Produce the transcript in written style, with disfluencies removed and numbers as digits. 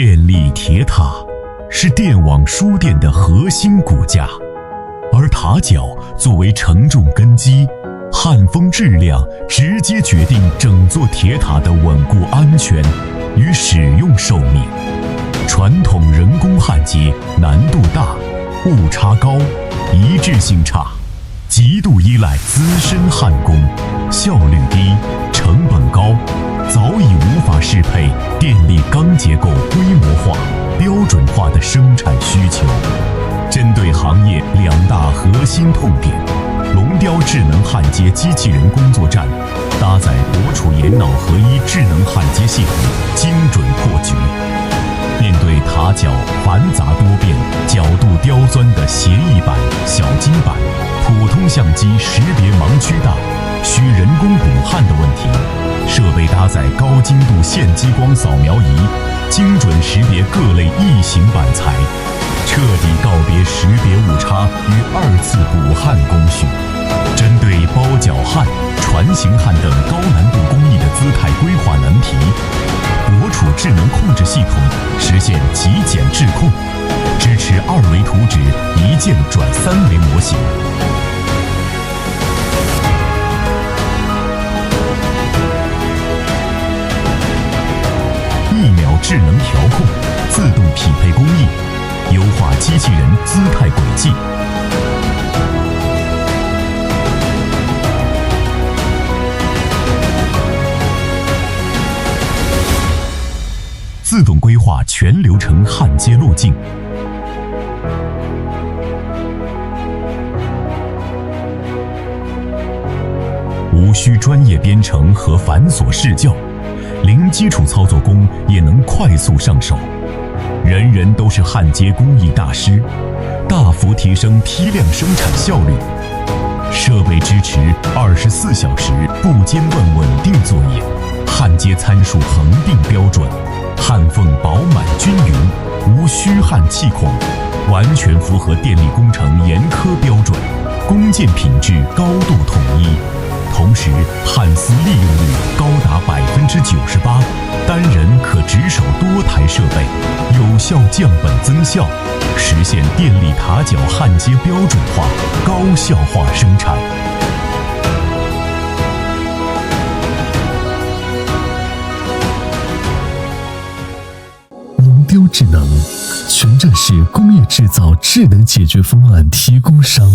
电力铁塔是电网输电的核心骨架，而塔脚作为承重根基，焊封质量直接决定整座铁塔的稳固安全与使用寿命。传统人工焊接难度大，误差高，一致性差，极度依赖资深焊工，效率低，成本高，早已无法适配电力钢结构规模化、标准化的生产需求。针对行业两大核心痛点，龙雕智能焊接机器人工作站搭载博楚研脑合一智能焊接系统，精准破局。面对塔脚繁杂多变、角度刁钻的协议板、小金板，普通相机识别盲区大，需人工补焊的问题，设备搭载高精度线激光扫描仪，精准识别各类异形板材，彻底告别识别误差与二次补焊工序。针对包角焊、船型焊等高难度工艺的姿态规划难题，博楚智能控制系统实现极简质控，支持2维图纸一键转3维模型。1秒智能调控，自动匹配工艺，优化机器人姿态轨迹。自动规划全流程焊接路径，无需专业编程和繁琐试教，零基础操作工也能快速上手。人人都是焊接工艺大师，大幅提升批量生产效率。设备支持24小时不间断稳定作业，焊接参数恒定标准，焊缝饱满均匀，无虚焊气孔，完全符合电力工程严苛标准，工件品质高度统一。同时，焊丝利用率高达98%，单人可值守多台设备，有效降本增效，实现电力塔脚焊接标准化、高效化生产。龙雕智能，全站式工业制造智能解决方案提供商。